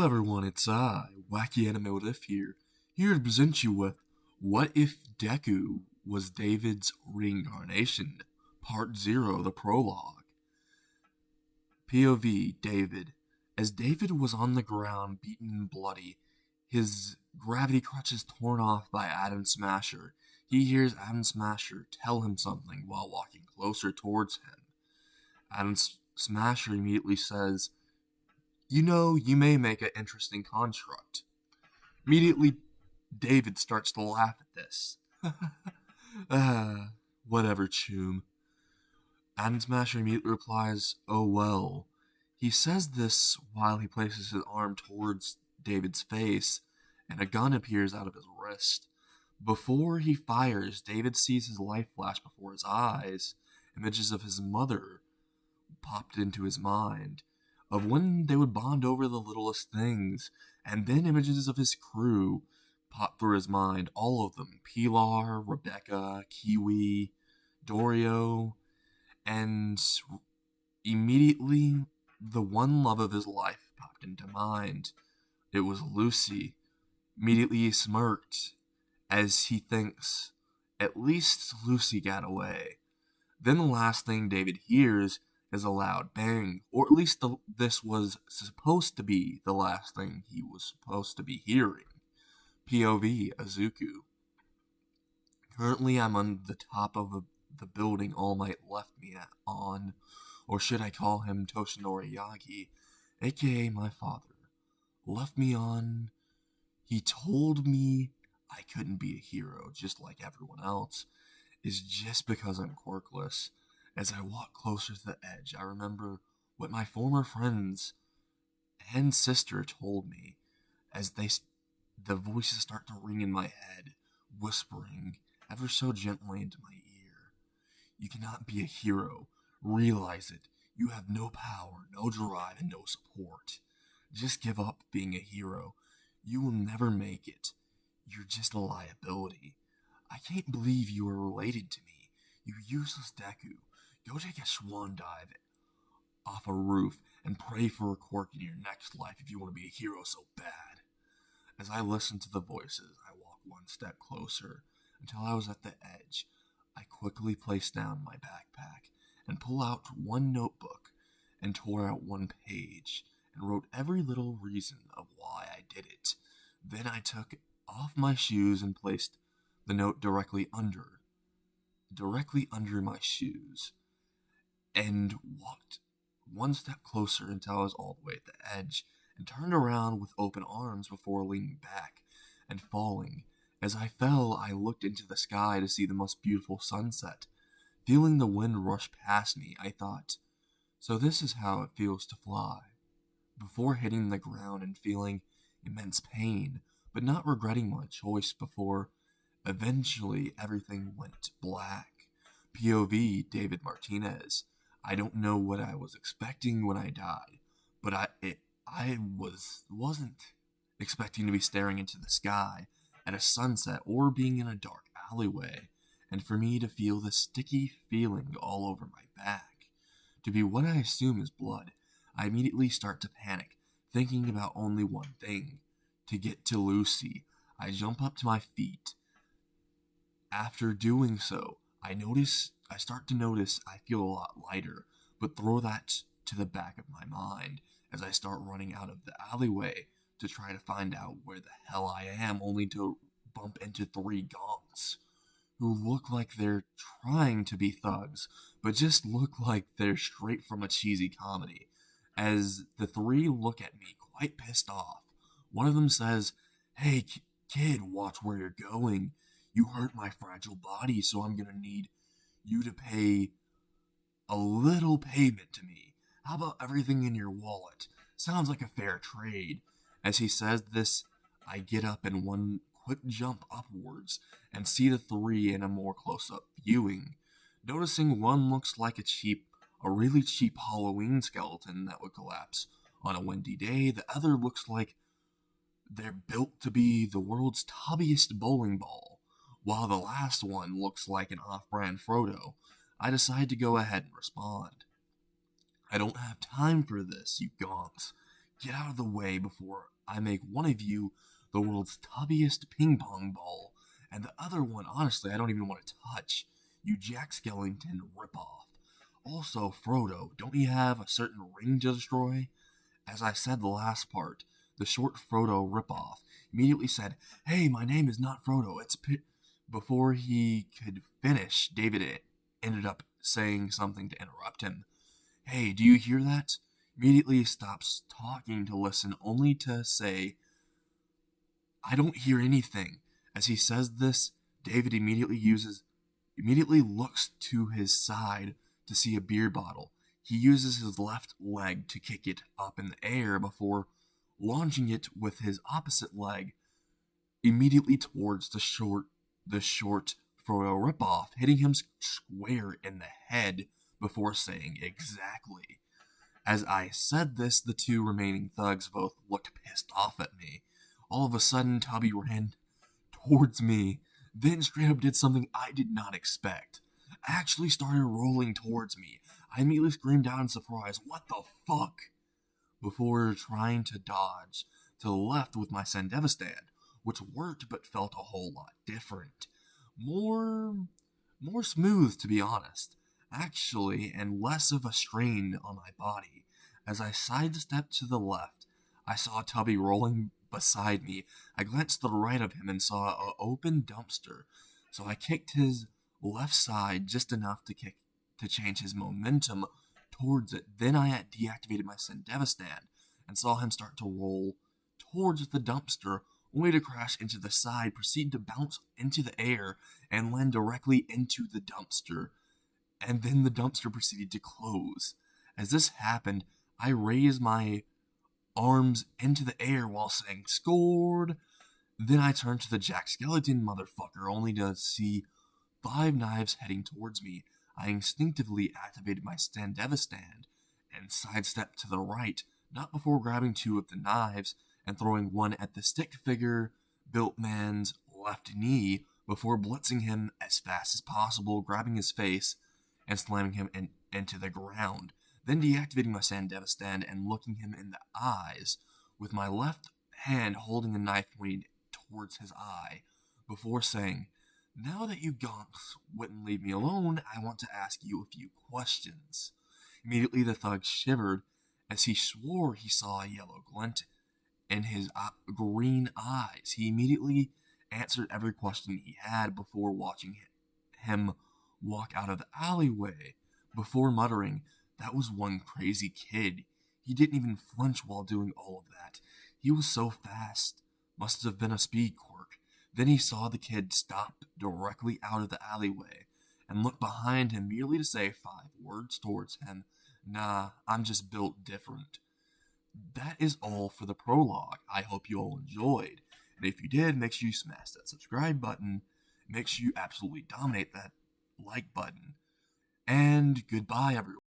everyone, it's Wacky Animative here to present you with What If Deku Was David's Reincarnation, Part 0, the Prologue. POV, David. As David was on the ground, beaten and bloody, his gravity crutches torn off by Adam Smasher, he hears Adam Smasher tell him something while walking closer towards him. Adam Smasher immediately says, "You know, you may make an interesting construct." Immediately, David starts to laugh at this. Whatever, Choom. Adam Smasher immediately replies, "Oh well." He says this while he places his arm towards David's face, and a gun appears out of his wrist. Before he fires, David sees his life flash before his eyes. Images of his mother popped into his mind, of when they would bond over the littlest things, and then images of his crew popped through his mind, all of them, Pilar, Rebecca, Kiwi, Dorio, and immediately the one love of his life popped into mind. It was Lucy. Immediately he smirked, as he thinks, at least Lucy got away. Then the last thing David hears is a loud bang, or at least this was supposed to be the last thing he was supposed to be hearing. POV, Azuku. Currently I'm on the top of the building All Might left me on, or should I call him Toshinori Yagi, aka my father, left me on. He told me I couldn't be a hero just like everyone else, is just because I'm quirkless. As I walk closer to the edge, I remember what my former friends and sister told me as the voices start to ring in my head, whispering ever so gently into my ear. You cannot be a hero. Realize it. You have no power, no drive, and no support. Just give up being a hero. You will never make it. You're just a liability. I can't believe you are related to me. You useless Deku. Go take a swan dive off a roof and pray for a quirk in your next life if you want to be a hero so bad. As I listen to the voices, I walk one step closer until I was at the edge. I quickly placed down my backpack and pull out one notebook and tore out one page and wrote every little reason of why I did it. Then I took off my shoes and placed the note directly under my shoes, and walked one step closer until I was all the way at the edge, and turned around with open arms before leaning back and falling. As I fell, I looked into the sky to see the most beautiful sunset. Feeling the wind rush past me, I thought, so this is how it feels to fly. Before hitting the ground and feeling immense pain, but not regretting my choice before eventually everything went black. POV, David Martinez. I don't know what I was expecting when I died, but I wasn't expecting to be staring into the sky at a sunset or being in a dark alleyway, and for me to feel the sticky feeling all over my back. To be what I assume is blood, I immediately start to panic, thinking about only one thing, to get to Lucy. I jump up to my feet. After doing so, I start to notice I feel a lot lighter, but throw that to the back of my mind as I start running out of the alleyway to try to find out where the hell I am, only to bump into three gonks who look like they're trying to be thugs, but just look like they're straight from a cheesy comedy. As the three look at me quite pissed off, one of them says, "Hey, kid, watch where you're going. You hurt my fragile body, so I'm gonna need you to pay a little payment to me. How about everything in your wallet? Sounds like a fair trade." As he says this, I get up in one quick jump upwards and see the three in a more close-up viewing. Noticing one looks like a really cheap Halloween skeleton that would collapse on a windy day. The other looks like they're built to be the world's tubbiest bowling ball, while the last one looks like an off-brand Frodo. I decide to go ahead and respond. "I don't have time for this, you gonks. Get out of the way before I make one of you the world's tubbiest ping pong ball, and the other one, honestly, I don't even want to touch. You Jack Skellington ripoff. Also, Frodo, don't you have a certain ring to destroy? As I said the last part, the short Frodo ripoff immediately said, "Hey, my name is not Frodo, it's Before he could finish, David ended up saying something to interrupt him. "Hey, do you hear that?" Immediately stops talking to listen, only to say, "I don't hear anything." As he says this, David immediately looks to his side to see a beer bottle. He uses his left leg to kick it up in the air before launching it with his opposite leg immediately towards the short Frodo ripoff, hitting him square in the head before saying exactly. As I said this, the two remaining thugs both looked pissed off at me. All of a sudden, Tubby ran towards me, then straight up did something I did not expect. Actually started rolling towards me. I immediately screamed out in surprise, "What the fuck?" before trying to dodge to the left with my Sandevistan, which worked but felt a whole lot different. More smooth, to be honest, actually, and less of a strain on my body. As I sidestepped to the left, I saw Tubby rolling beside me. I glanced to the right of him and saw an open dumpster, so I kicked his left side just enough to change his momentum towards it. Then I deactivated my Sandevistan and saw him start to roll towards the dumpster, only to crash into the side, proceed to bounce into the air, and land directly into the dumpster. And then the dumpster proceeded to close. As this happened, I raised my arms into the air while saying, "Scored!" Then I turned to the Jack Skellington motherfucker, only to see 5 knives heading towards me. I instinctively activated my Sandevistan and sidestepped to the right, not before grabbing 2 of the knives and throwing one at the stick figure built man's left knee before blitzing him as fast as possible, grabbing his face and slamming him into the ground. Then deactivating my Sandevistan and looking him in the eyes with my left hand holding the knife pointed towards his eye before saying, "Now that you gonks wouldn't leave me alone, I want to ask you a few questions." Immediately the thug shivered as he swore he saw a yellow glint in his green eyes. He immediately answered every question he had before watching him walk out of the alleyway, before muttering, "That was one crazy kid. He didn't even flinch while doing all of that. He was so fast. Must have been a speed quirk." Then he saw the kid stop directly out of the alleyway and look behind him merely to say 5 words towards him. "Nah, I'm just built different." That is all for the prologue. I hope you all enjoyed. And if you did, make sure you smash that subscribe button. Make sure you absolutely dominate that like button. And goodbye, everyone.